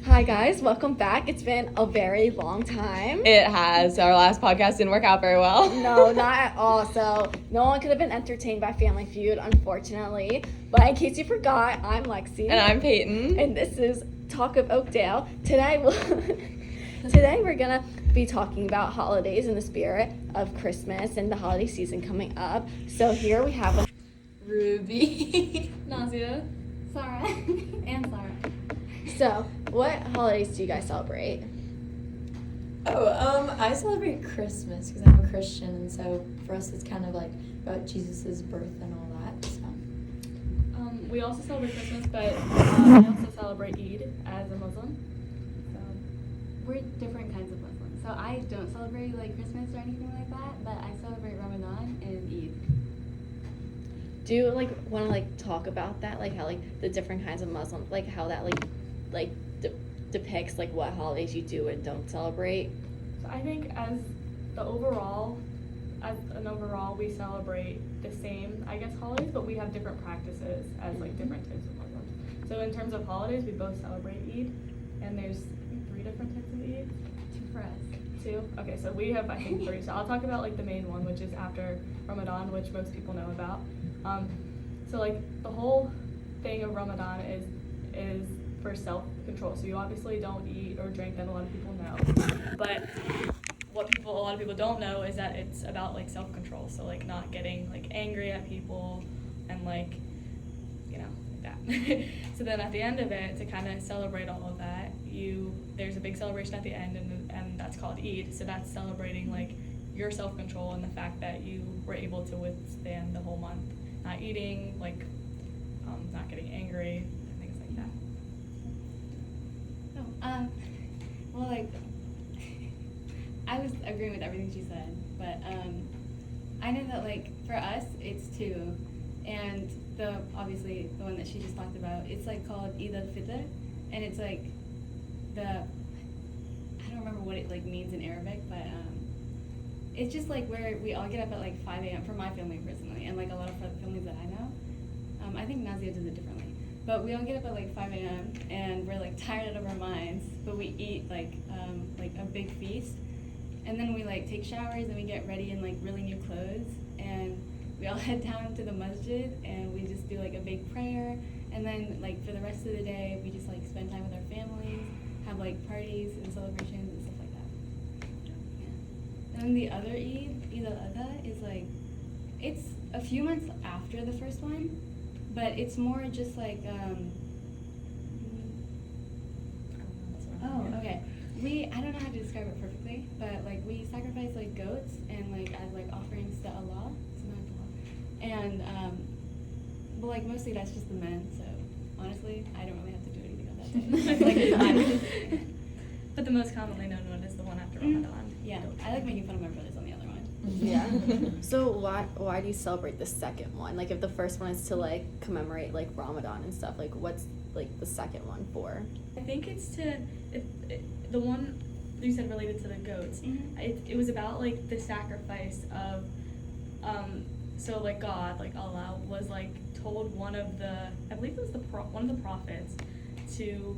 Hi guys, welcome back. It's been a very long time. It has. Our last podcast didn't work out very well. No, not at all. So no one could have been entertained by Family Feud, unfortunately. But in case you forgot, I'm Lexi. And I'm Peyton. And this is Talk of Oakdale. Today we're gonna be talking about holidays in the spirit of Christmas and the holiday season coming up. So here we have Ruby, Nazia, Sarah, and Sarah. So, what holidays do you guys celebrate? I celebrate Christmas because I'm a Christian, and so for us it's kind of like about Jesus' birth and all that. So. We also celebrate Christmas, but I also celebrate Eid as a Muslim. So We're different kinds of Muslims. So I don't celebrate like Christmas or anything like that, but I celebrate Ramadan and Eid. Do you want to talk about that, how the different kinds of Muslims, how that depicts what holidays you do and don't celebrate? I think as an overall, we celebrate the same, holidays, but we have different practices as different types of Muslims. So in terms of holidays, we both celebrate Eid, and there's 3 different types of Eid. 2 for us. 2? Okay, so we have 3. So I'll talk about the main one, which is after Ramadan, which most people know about. So the whole thing of Ramadan is for self-control. So you obviously don't eat or drink, that a lot of people know. But what a lot of people don't know is that it's about self-control. So not getting angry at people and like that. So then at the end of it, to kind of celebrate all of that, there's a big celebration at the end, and that's called Eid. So that's celebrating your self-control and the fact that you were able to withstand the whole month, not eating, not getting angry, and things like that. I was agreeing with everything she said, but I know that for us it's 2, and obviously the one that she just talked about, it's called Eid al-Fitr, and it's I don't remember what it means in Arabic, but it's just where we all get up at 5 a.m. for my family personally, and a lot of families that I know. I think Nazia does it differently. But we all get up at 5 a.m. and we're tired out of our minds, but we eat a big feast, and then we take showers and we get ready in really new clothes, and we all head down to the masjid and we just do a big prayer, and then for the rest of the day we just spend time with our families, have parties and celebrations and stuff like that. Yeah. And then the other Eid al-Adha, is it's a few months after the first one, but it's more just okay. I don't know how to describe it perfectly, but we sacrifice goats and as offerings to Allah, and but mostly that's just the men. So honestly, I don't really have to do anything on that day. But the most commonly known one is the one after Ramadan. Yeah, I like making fun of my brothers on the other one. Yeah. So why do you celebrate the second one? If the first one is to commemorate Ramadan and stuff, what's the second one for? I think it's the one you said related to the goats. Mm-hmm. It was about the sacrifice of so God, Allah was told one of the, I believe it was one of the prophets, to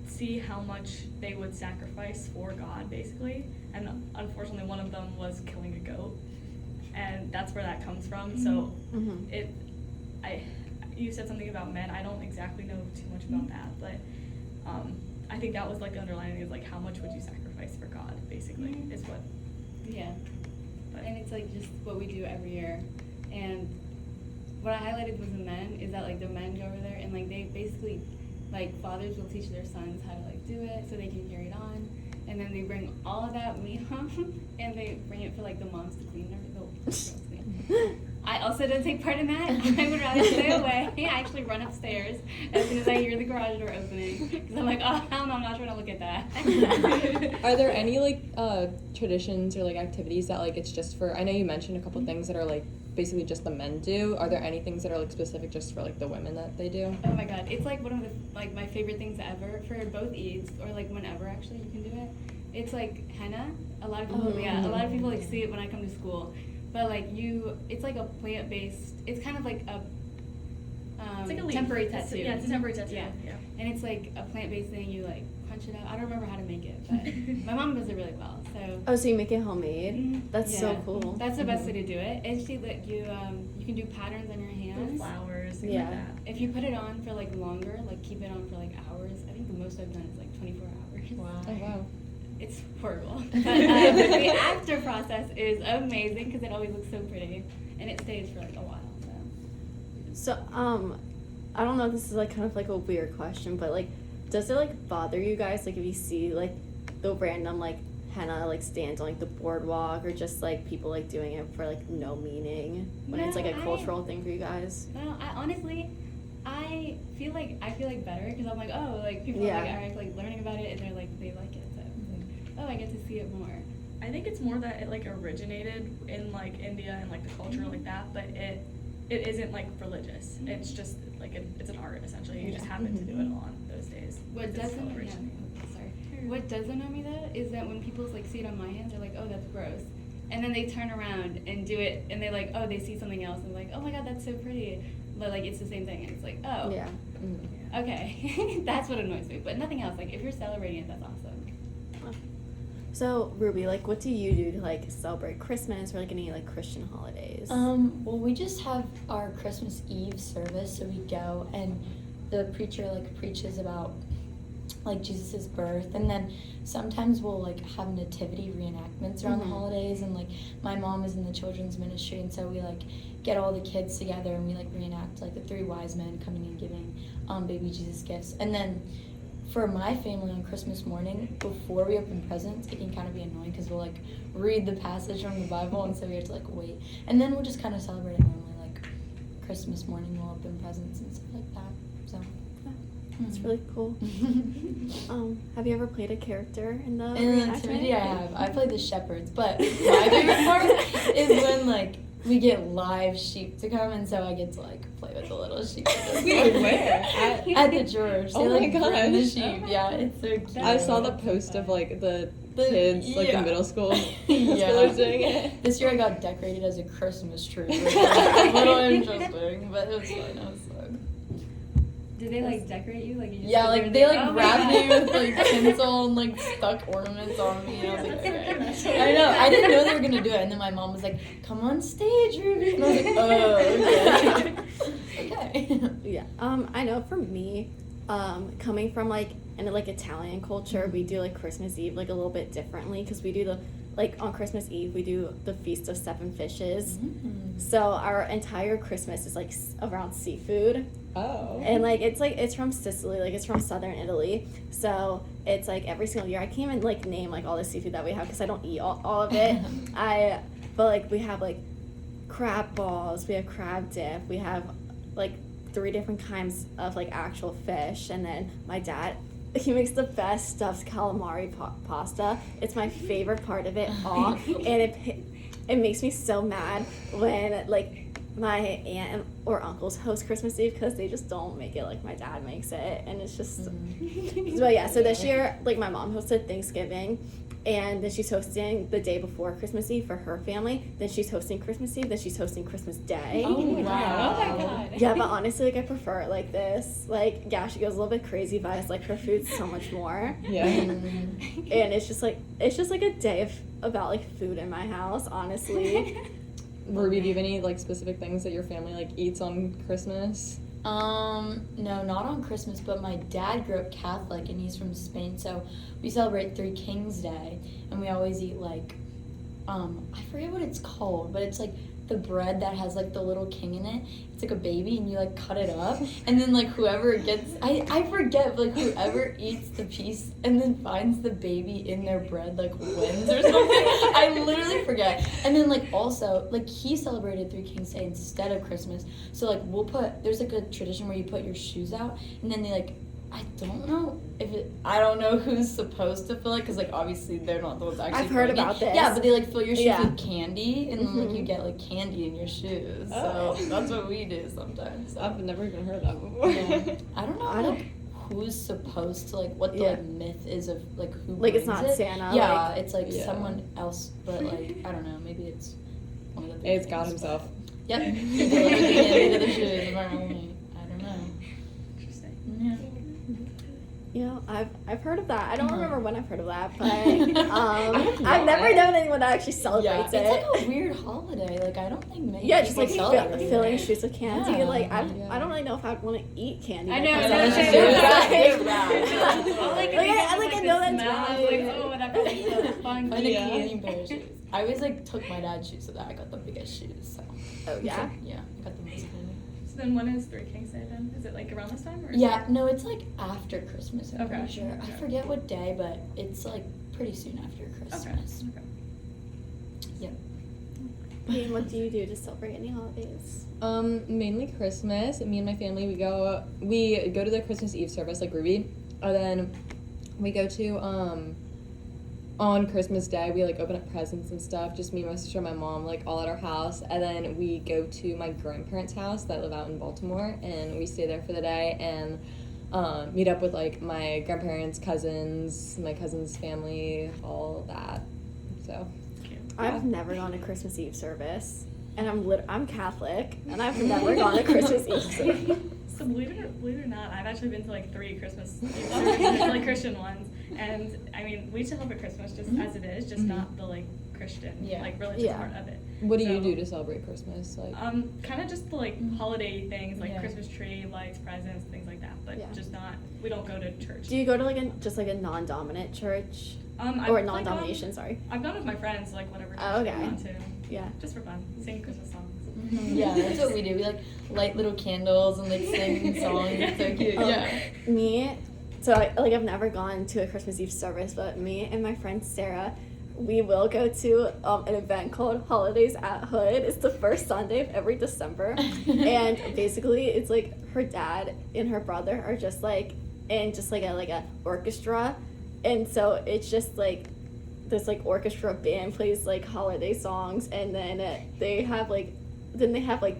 see how much they would sacrifice for God, basically. And unfortunately, one of them was killing a goat, and that's where that comes from. So you said something about men. I don't exactly know too much about that, but I think that was the underlining is how much would you sacrifice for God, basically, is what. Yeah. But. And it's just what we do every year. And what I highlighted was the men, is that the men go over there and they basically, fathers will teach their sons how to do it so they can carry it on. And then they bring all of that meat home and they bring it for the moms to clean I also don't take part in that. I would rather stay away. I actually run upstairs as soon as I hear the garage door opening, because I'm oh hell no, I'm not trying to look at that. Are there any traditions or activities that it's just for? I know you mentioned a couple things that are basically just the men do. Are there any things that are specific just for the women that they do? Oh my god, it's one of the my favorite things ever for both Eids, or whenever actually you can do it. It's henna. A lot of people see it when I come to school. But it's a plant-based, it's kind of It's like a leaf. temporary It's- tattoo. Yeah, it's a temporary tattoo. Yeah. And it's like a plant-based thing. You like punch it out. I don't remember how to make it, but my mom does it really well. So. Oh, so you make it homemade? Mhm. That's so Yeah. cool. That's the best way to do it. And she let you you can do patterns on your With hands. flowers, things Yeah. like that. If you put it on for like longer, like keep it on for like hours. I think the most I've done is like 24 hours. Wow. Oh wow. It's horrible. But the after process is amazing because it always looks so pretty and it stays for like a while. So. So, I don't know if this is like kind of like a weird question, but like, does it like bother you guys like if you see like the random like henna like stands on like the boardwalk or just like people like doing it for like no meaning when it's like a No, cultural thing for you guys? No, I honestly, I feel like better because I'm like, oh, like people Yeah. are like learning about it and they like it. So it's like, oh, I get to see it more. I think it's more that it like originated in like India and like the culture like that, but it isn't like religious. It's just like it's an art essentially. You just happen to do it on those days. What It's a doesn't celebration. sorry. What doesn't know me though is that when people like see it on my hands, they're like, oh, that's gross, and then they turn around and do it, and they like, oh, they see something else, and like, oh my god, that's so pretty, but like it's the same thing, and it's like, oh, Yeah. okay, that's what annoys me, but nothing else. Like if you're celebrating it, that's awesome. So Ruby, like, what do you do to like celebrate Christmas or like any like Christian holidays? Well, we just have our Christmas Eve service, so we go and the preacher like preaches about like Jesus's birth, and then sometimes we'll like have nativity reenactments around the holidays, and like my mom is in the children's ministry, and so we like get all the kids together and we like reenact like the three wise men coming and giving baby Jesus gifts, and then for my family on Christmas morning, before we open presents, it can kind of be annoying because we'll like read the passage from the Bible, and so we have to like wait. And then we'll just kind of celebrate it normally, like Christmas morning we'll open presents and stuff like that. So That's really cool. Have you ever played a character in the in reenactment? the nativity I have. I play the shepherds, but my favorite part is when like we get live sheep to come, and so I get to like play with the little sheep. Wait, where? At the George. Oh they, like, my bring the gosh. sheep. Yeah, it's so cute. I saw the post of like the The- kids like yeah. in middle school. Yeah. Schoolers doing it. This year I got decorated as a Christmas tree, which was a little interesting, but it was fun. It was fun. Did they like decorate you? Like you just Yeah, stood like there they and like oh my wrapped me God. with like tinsel and like stuck ornaments on me. And I was like, okay. I know. I didn't know they were gonna do it, and then my mom was like, "Come on stage, Ruby," and I was like, "Oh, okay." Okay. Yeah. I know for me, coming from like in like Italian culture, we do like Christmas Eve like a little bit differently because we do the like on Christmas Eve we do the Feast of Seven Fishes. So our entire Christmas is like around seafood. Oh. And like it's from Sicily, like it's from southern Italy. So it's like every single year I can't even like name like all the seafood that we have because I don't eat all of it. But like we have like crab balls, we have crab dip, we have like 3 different kinds of like actual fish, and then my dad, he makes the best stuffed calamari pasta. It's my favorite part of it all, and it makes me so mad when like my aunt or uncles host Christmas Eve because they just don't make it like my dad makes it, and it's just. But yeah, so this year like my mom hosted Thanksgiving, and then she's hosting the day before Christmas Eve for her family. Then she's hosting Christmas Eve. Then she's hosting Christmas Day. Oh, Oh wow. my god. Yeah, but honestly, like I prefer it like this. Like, yeah, she goes a little bit crazy, but I just like her food so much more. Yeah. And it's just like a day about like food in my house, honestly. Ruby, do you have any like specific things that your family like eats on Christmas? No, not on Christmas, but my dad grew up Catholic and he's from Spain, so we celebrate Three Kings Day, and we always eat like, I forget what it's called, but it's like the bread that has like the little king in it. It's like a baby, and you like cut it up, and then like whoever gets, I forget, but like whoever eats the piece and then finds the baby in their bread like wins or something. I literally forget. And then like also like he celebrated Three Kings Day instead of Christmas, so like there's like a tradition where you put your shoes out, and then they like, I don't know who's supposed to fill it, because like obviously they're not the ones actually I've heard filling it. about this. Yeah, but they like fill your shoes Yeah. with candy, and then like Mhm. you get like candy in your shoes. Oh. So that's what we do sometimes. So. I've never even heard that before. Yeah. I don't know I don't- like who's supposed to like what the Yeah. like myth is of like who Like, it's brings not it. Santa, Yeah, like- it's like Yeah. someone else, but like I don't know, maybe it's one of the big It's God things, himself. but- Yep. He delivered the candy to the shoes, apparently. I don't know. You know, I've heard of that. I don't Uh-huh. remember when I've heard of that, but I've never known anyone that actually celebrates It's it. like a weird holiday. Like I don't think many Yeah, just people like celebrate filling it. shoes with candy. Yeah. Like I Yeah. don't really know if I'd want to eat candy. I that know. comes No, out of no, the no, shoes. You're right, Like, you're right. All I can Like, think I- of like, is, I know the that's smell. I was right. like, oh, whatever. It's so Find a funky. candy pair of shoes. I always like took my dad's shoes so that I got the biggest shoes. So Oh yeah. yeah, I got the most candy. So then when is Three Kings Day then? Is it like around this time or? is Yeah, it- no, it's like after Christmas. I'm Okay. pretty sure. I Okay. forget what day, but it's like pretty soon after Okay. Christmas. Okay. Yep. Ian, what do you do to celebrate any holidays? Mainly Christmas. Me and my family, we go to the Christmas Eve service like Ruby, and then we go to on Christmas Day we like open up presents and stuff. Just me, my sister, and my mom, like all at our house, and then we go to my grandparents' house that live out in Baltimore, and we stay there for the day and meet up with like my grandparents, cousins, my cousin's family, all that. So. I've never gone to Christmas Eve service, and I'm Catholic, and I've never gone to Christmas Eve service. So believe it or not, I've actually been to like 3 Christmas Eve services, like Christian ones, and I mean we celebrate Christmas just as it is, just not the like Christian, Yeah. like religious Yeah. part of it. What do you So, do to celebrate Christmas? Like. Kind of just the like holiday things, like Yeah. Christmas tree, lights, presents, things like that. But Yeah. just not. We don't go to church. Do you go to like a non-dominant church I've, or like, non-domination? Sorry. I've gone with my friends, like whatever church Oh, they okay. want to, Yeah. just for fun, sing Christmas songs. Yeah, that's what we do. We like light little candles and like sing songs. It's so cute. Yeah. Me, so I've never gone to a Christmas Eve service, but me and my friend Sarah, we will go to an event called Holidays at Hood. It's the first Sunday of every December, and basically it's like her dad and her brother are just like in just like a orchestra, and so it's just like this like orchestra band plays like holiday songs, and then they have like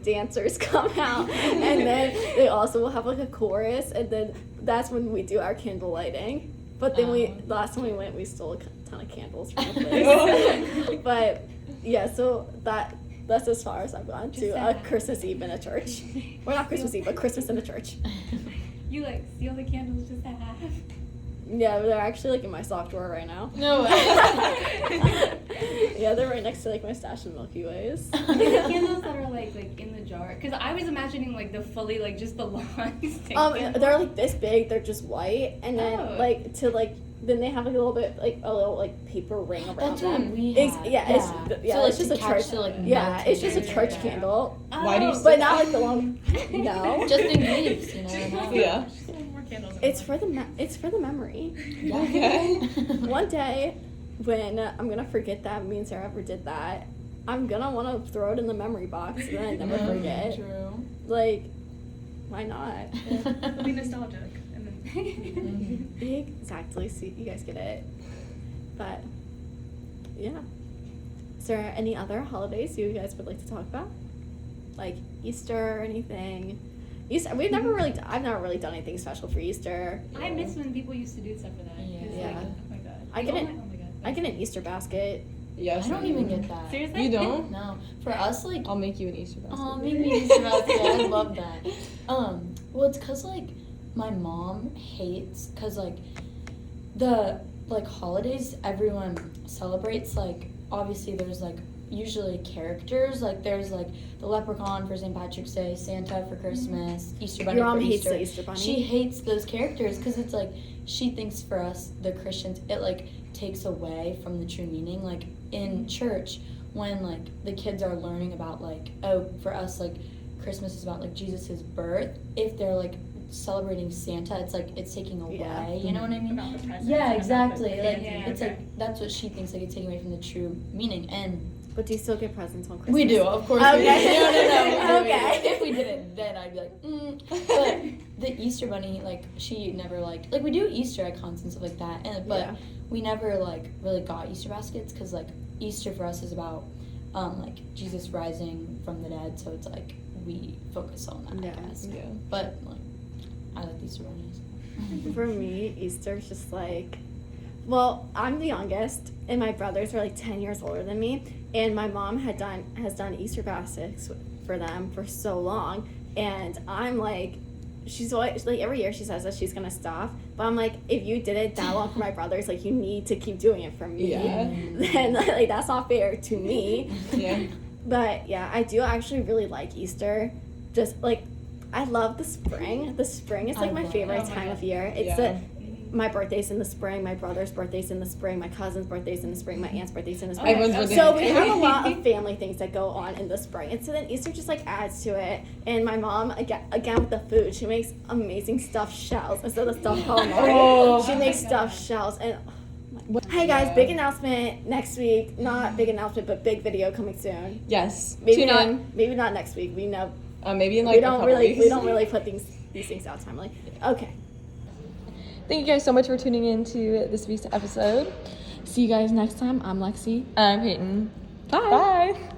dancers come out, and then they also will have like a chorus, and then that's when we do our candle lighting. But then last time we went, we stole a ton of candles from the place. But yeah, so that's as far as I've gone to a Christmas Eve in a church. Well, not Christmas Eve, but Christmas in a church. You like steal the candles just to have. Yeah, they're actually like in my sock drawer right now. No way. Yeah, they're right next to like my stash of Milky Ways. Is it candles that are like in the jar? Because I was imagining like the fully like just the long stick candles. They're like this big. They're just white, and then Oh. then they have like a little paper ring around That's them. what we It's, have. yeah, it's yeah, So, like, it's just to a catch church. the, like, Yeah, melting it's just a or church yeah. candle, Why do you Oh. but not like the long. No, Just in case, you know. Yeah. Just more candles. it's for the memory. Yeah. Okay. One day, when I'm gonna forget that me and Sarah ever did that, I'm gonna want to throw it in the memory box and then I never forget. True. Like, why not? It'll be nostalgic, and then. Exactly. See, you guys get it. But yeah. Is there any other holidays you guys would like to talk about? Like Easter or anything? Easter. I've never really done anything special for Easter. I miss when people used to do stuff for that. 'cause, Yeah. Like, Yeah. oh my god. I get Oh it. my- oh my god. I get an Easter basket. Yes. I don't even get that. Seriously? You don't? No, for us, like, I'll make you an Easter basket. oh, make me Easter basket. I love that. Well, it's cause like my mom hates, cause like the like holidays everyone celebrates. Like obviously there's like usually characters. Like there's like the leprechaun for St. Patrick's Day, Santa for Christmas, Easter Bunny Your mom for hates Easter. the Easter Bunny. She hates those characters because it's like she thinks for us the Christians it like takes away from the true meaning. Like in church when like the kids are learning about like, oh, for us like Christmas is about like Jesus' birth. If they're like celebrating Santa, it's like it's taking away. Yeah. You know what I mean? About the presents Yeah, and about exactly. the Like fancy. it's Okay. like that's what she thinks like it's taking away from the true meaning. And But do you still get presents on Christmas? we do, of course. Okay. We do. No. we do. Okay. If we didn't, then I'd be like, But the Easter Bunny, like she never liked. Like we do Easter icons and stuff like that, and but Yeah. we never like really got Easter baskets because like Easter for us is about like Jesus rising from the dead, so it's like we focus on that, Yeah. I guess. Yeah. But like I like Easter bunnies. For me, Easter's just like, well, I'm the youngest, and my brothers are like 10 years older than me, and my mom has done Easter baskets for them for so long, and I'm like she's always like every year she says that she's gonna stop, but I'm like, if you did it that long for my brothers, like you need to keep doing it for me. Yeah. Then like that's not fair to me. Yeah. But yeah, I do actually really like Easter. Just like I love the spring. The spring is like I my love favorite it. Oh my time God. of year. It's Yeah. my birthday's in the spring, my brother's birthday's in the spring, my cousin's birthday's in the spring, my aunt's birthday's in the spring. Everyone's Okay. birthday. So we have a lot of family things that go on in the spring, and so then Easter just like adds to it. And my mom again with the food, she makes amazing stuffed shells instead of stuffed calamari. Oh. She makes Oh my stuffed shells. And hey guys, big announcement next week. Not big announcement, but big video coming soon. Yes. Maybe Tune in. maybe not next week. We know Maybe in like we a don't couple really weeks. we don't really put these things out timely. Okay. Thank you guys so much for tuning in to this week's episode. See you guys next time. I'm Lexi. I'm Peyton. Bye. Bye.